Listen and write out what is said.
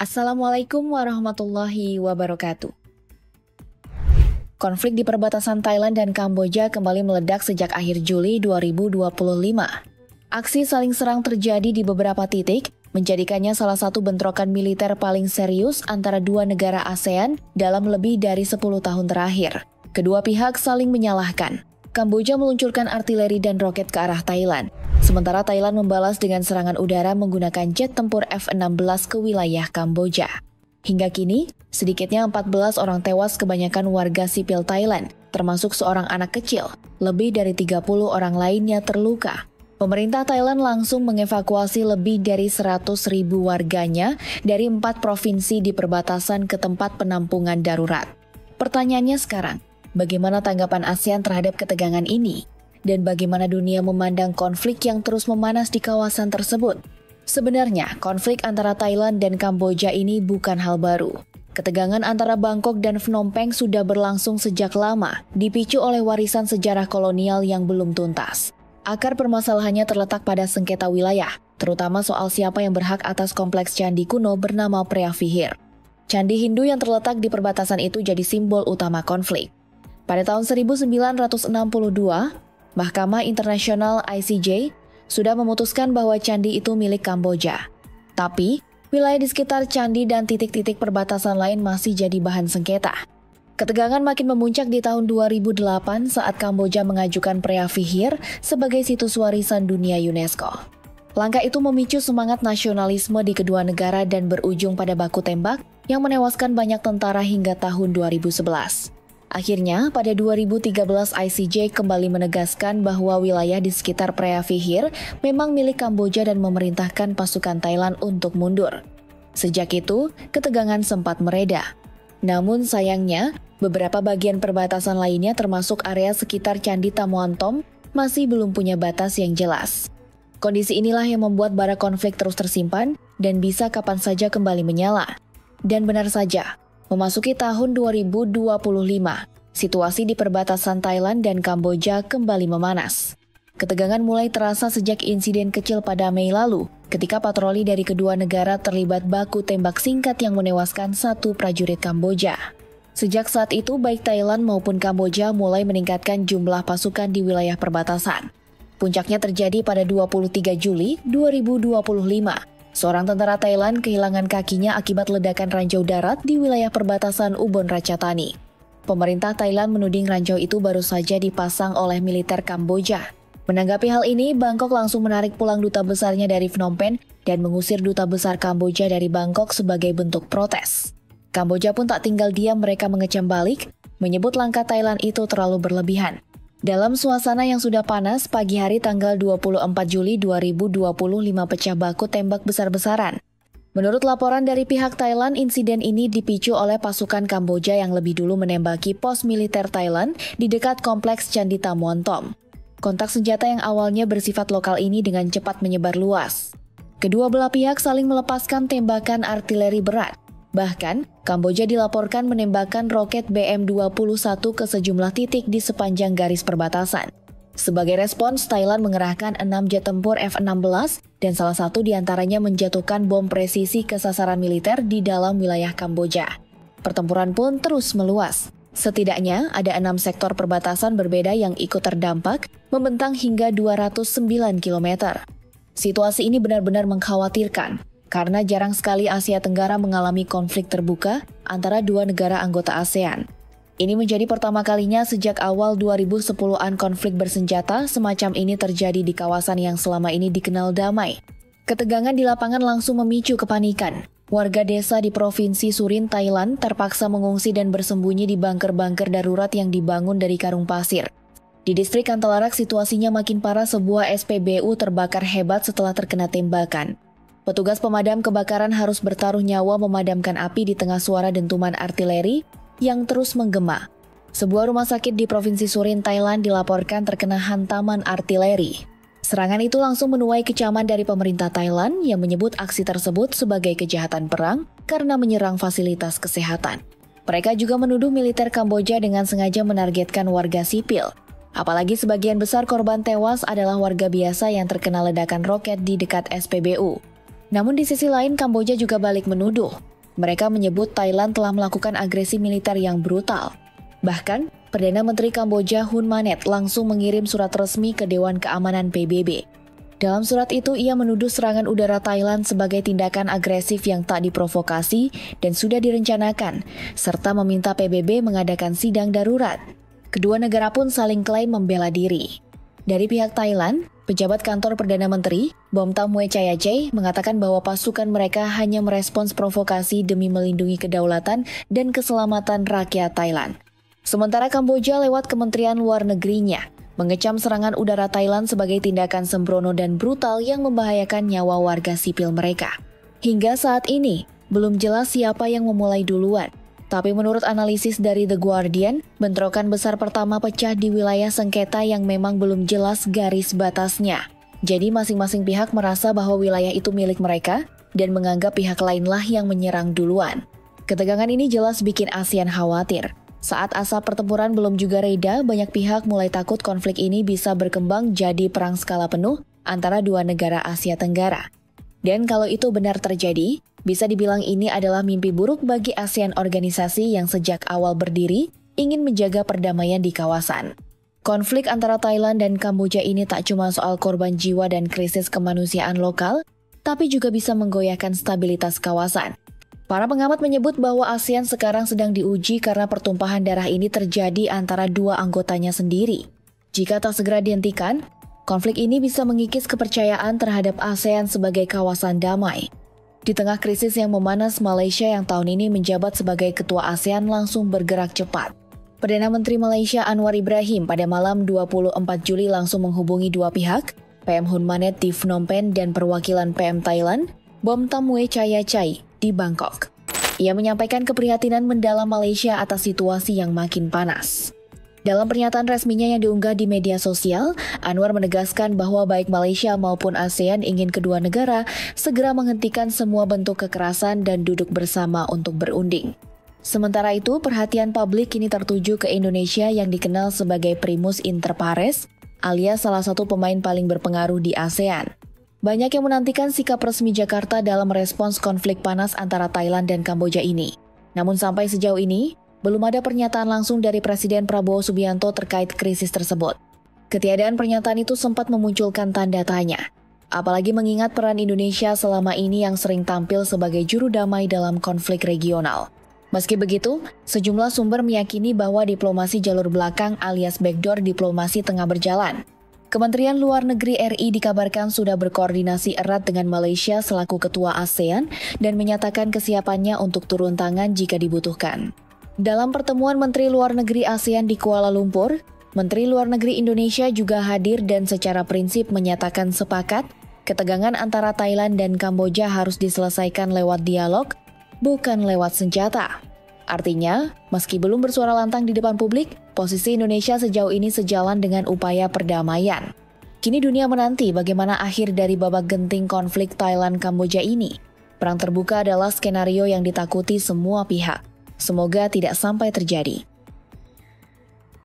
Assalamualaikum warahmatullahi wabarakatuh. Konflik di perbatasan Thailand dan Kamboja kembali meledak sejak akhir Juli 2025. Aksi saling serang terjadi di beberapa titik, menjadikannya salah satu bentrokan militer paling serius antara dua negara ASEAN dalam lebih dari 10 tahun terakhir. Kedua pihak saling menyalahkan. Kamboja meluncurkan artileri dan roket ke arah Thailand, sementara Thailand membalas dengan serangan udara menggunakan jet tempur F-16 ke wilayah Kamboja. Hingga kini, sedikitnya 14 orang tewas, kebanyakan warga sipil Thailand, termasuk seorang anak kecil. Lebih dari 30 orang lainnya terluka. Pemerintah Thailand langsung mengevakuasi lebih dari 100.000 warganya dari 4 provinsi di perbatasan ke tempat penampungan darurat. Pertanyaannya sekarang, bagaimana tanggapan ASEAN terhadap ketegangan ini? Dan bagaimana dunia memandang konflik yang terus memanas di kawasan tersebut? Sebenarnya, konflik antara Thailand dan Kamboja ini bukan hal baru. Ketegangan antara Bangkok dan Phnom Penh sudah berlangsung sejak lama, dipicu oleh warisan sejarah kolonial yang belum tuntas. Akar permasalahannya terletak pada sengketa wilayah, terutama soal siapa yang berhak atas kompleks candi kuno bernama Preah Vihear. Candi Hindu yang terletak di perbatasan itu jadi simbol utama konflik. Pada tahun 1962, Mahkamah Internasional ICJ sudah memutuskan bahwa candi itu milik Kamboja. Tapi, wilayah di sekitar candi dan titik-titik perbatasan lain masih jadi bahan sengketa. Ketegangan makin memuncak di tahun 2008 saat Kamboja mengajukan Preah Vihear sebagai situs warisan dunia UNESCO. Langkah itu memicu semangat nasionalisme di kedua negara dan berujung pada baku tembak yang menewaskan banyak tentara hingga tahun 2011. Akhirnya, pada 2013 ICJ kembali menegaskan bahwa wilayah di sekitar Preah Vihear memang milik Kamboja dan memerintahkan pasukan Thailand untuk mundur. Sejak itu, ketegangan sempat mereda. Namun sayangnya, beberapa bagian perbatasan lainnya termasuk area sekitar Candi Tamuantom masih belum punya batas yang jelas. Kondisi inilah yang membuat bara konflik terus tersimpan dan bisa kapan saja kembali menyala. Dan benar saja, memasuki tahun 2025, situasi di perbatasan Thailand dan Kamboja kembali memanas. Ketegangan mulai terasa sejak insiden kecil pada Mei lalu, ketika patroli dari kedua negara terlibat baku tembak singkat yang menewaskan satu prajurit Kamboja. Sejak saat itu, baik Thailand maupun Kamboja mulai meningkatkan jumlah pasukan di wilayah perbatasan. Puncaknya terjadi pada 23 Juli 2025. Seorang tentara Thailand kehilangan kakinya akibat ledakan ranjau darat di wilayah perbatasan Ubon Ratchathani. Pemerintah Thailand menuding ranjau itu baru saja dipasang oleh militer Kamboja. Menanggapi hal ini, Bangkok langsung menarik pulang duta besarnya dari Phnom Penh dan mengusir duta besar Kamboja dari Bangkok sebagai bentuk protes. Kamboja pun tak tinggal diam, mereka mengecam balik, menyebut langkah Thailand itu terlalu berlebihan. Dalam suasana yang sudah panas, pagi hari tanggal 24 Juli 2025 pecah baku tembak besar-besaran. Menurut laporan dari pihak Thailand, insiden ini dipicu oleh pasukan Kamboja yang lebih dulu menembaki pos militer Thailand di dekat kompleks Candi Tamuantom. Kontak senjata yang awalnya bersifat lokal ini dengan cepat menyebar luas. Kedua belah pihak saling melepaskan tembakan artileri berat. Bahkan, Kamboja dilaporkan menembakkan roket BM-21 ke sejumlah titik di sepanjang garis perbatasan. Sebagai respons, Thailand mengerahkan 6 jet tempur F-16 dan salah satu diantaranya menjatuhkan bom presisi ke sasaran militer di dalam wilayah Kamboja. Pertempuran pun terus meluas. Setidaknya ada 6 sektor perbatasan berbeda yang ikut terdampak, membentang hingga 209 km. Situasi ini benar-benar mengkhawatirkan, karena jarang sekali Asia Tenggara mengalami konflik terbuka antara dua negara anggota ASEAN. Ini menjadi pertama kalinya sejak awal 2010-an konflik bersenjata semacam ini terjadi di kawasan yang selama ini dikenal damai. Ketegangan di lapangan langsung memicu kepanikan. Warga desa di Provinsi Surin, Thailand terpaksa mengungsi dan bersembunyi di bunker-bunker darurat yang dibangun dari karung pasir. Di distrik Kantalarak situasinya makin parah, sebuah SPBU terbakar hebat setelah terkena tembakan. Petugas pemadam kebakaran harus bertaruh nyawa memadamkan api di tengah suara dentuman artileri yang terus menggema. Sebuah rumah sakit di Provinsi Surin, Thailand dilaporkan terkena hantaman artileri. Serangan itu langsung menuai kecaman dari pemerintah Thailand yang menyebut aksi tersebut sebagai kejahatan perang karena menyerang fasilitas kesehatan. Mereka juga menuduh militer Kamboja dengan sengaja menargetkan warga sipil. Apalagi sebagian besar korban tewas adalah warga biasa yang terkena ledakan roket di dekat SPBU. Namun di sisi lain Kamboja juga balik menuduh. Mereka menyebut Thailand telah melakukan agresi militer yang brutal. Bahkan, Perdana Menteri Kamboja Hun Manet langsung mengirim surat resmi ke Dewan Keamanan PBB. Dalam surat itu, ia menuduh serangan udara Thailand sebagai tindakan agresif yang tak diprovokasi dan sudah direncanakan, serta meminta PBB mengadakan sidang darurat. Kedua negara pun saling klaim membela diri. Dari pihak Thailand, pejabat kantor Perdana Menteri, Bomtamwe Chayachai, mengatakan bahwa pasukan mereka hanya merespons provokasi demi melindungi kedaulatan dan keselamatan rakyat Thailand. Sementara Kamboja lewat Kementerian Luar Negerinya mengecam serangan udara Thailand sebagai tindakan sembrono dan brutal yang membahayakan nyawa warga sipil mereka. Hingga saat ini, belum jelas siapa yang memulai duluan. Tapi menurut analisis dari The Guardian, bentrokan besar pertama pecah di wilayah sengketa yang memang belum jelas garis batasnya. Jadi masing-masing pihak merasa bahwa wilayah itu milik mereka dan menganggap pihak lainlah yang menyerang duluan. Ketegangan ini jelas bikin ASEAN khawatir. Saat asap pertempuran belum juga reda, banyak pihak mulai takut konflik ini bisa berkembang jadi perang skala penuh antara dua negara Asia Tenggara. Dan kalau itu benar terjadi, bisa dibilang ini adalah mimpi buruk bagi ASEAN, organisasi yang sejak awal berdiri ingin menjaga perdamaian di kawasan. Konflik antara Thailand dan Kamboja ini tak cuma soal korban jiwa dan krisis kemanusiaan lokal, tapi juga bisa menggoyahkan stabilitas kawasan. Para pengamat menyebut bahwa ASEAN sekarang sedang diuji karena pertumpahan darah ini terjadi antara dua anggotanya sendiri. Jika tak segera dihentikan, konflik ini bisa mengikis kepercayaan terhadap ASEAN sebagai kawasan damai. Di tengah krisis yang memanas, Malaysia yang tahun ini menjabat sebagai ketua ASEAN langsung bergerak cepat. Perdana Menteri Malaysia Anwar Ibrahim pada malam 24 Juli langsung menghubungi dua pihak, PM Hun Manet di Phnom Penh dan perwakilan PM Thailand, Bomtamwe Chayachai, di Bangkok. Ia menyampaikan keprihatinan mendalam Malaysia atas situasi yang makin panas. Dalam pernyataan resminya yang diunggah di media sosial, Anwar menegaskan bahwa baik Malaysia maupun ASEAN ingin kedua negara segera menghentikan semua bentuk kekerasan dan duduk bersama untuk berunding. Sementara itu, perhatian publik kini tertuju ke Indonesia yang dikenal sebagai primus inter pares, alias salah satu pemain paling berpengaruh di ASEAN. Banyak yang menantikan sikap resmi Jakarta dalam merespons konflik panas antara Thailand dan Kamboja ini. Namun sampai sejauh ini, belum ada pernyataan langsung dari Presiden Prabowo Subianto terkait krisis tersebut. Ketiadaan pernyataan itu sempat memunculkan tanda tanya. Apalagi mengingat peran Indonesia selama ini yang sering tampil sebagai juru damai dalam konflik regional. Meski begitu, sejumlah sumber meyakini bahwa diplomasi jalur belakang alias backdoor diplomasi tengah berjalan. Kementerian Luar Negeri RI dikabarkan sudah berkoordinasi erat dengan Malaysia selaku ketua ASEAN dan menyatakan kesiapannya untuk turun tangan jika dibutuhkan. Dalam pertemuan Menteri Luar Negeri ASEAN di Kuala Lumpur, Menteri Luar Negeri Indonesia juga hadir dan secara prinsip menyatakan sepakat ketegangan antara Thailand dan Kamboja harus diselesaikan lewat dialog, bukan lewat senjata. Artinya, meski belum bersuara lantang di depan publik, posisi Indonesia sejauh ini sejalan dengan upaya perdamaian. Kini dunia menanti bagaimana akhir dari babak genting konflik Thailand-Kamboja ini. Perang terbuka adalah skenario yang ditakuti semua pihak. Semoga tidak sampai terjadi.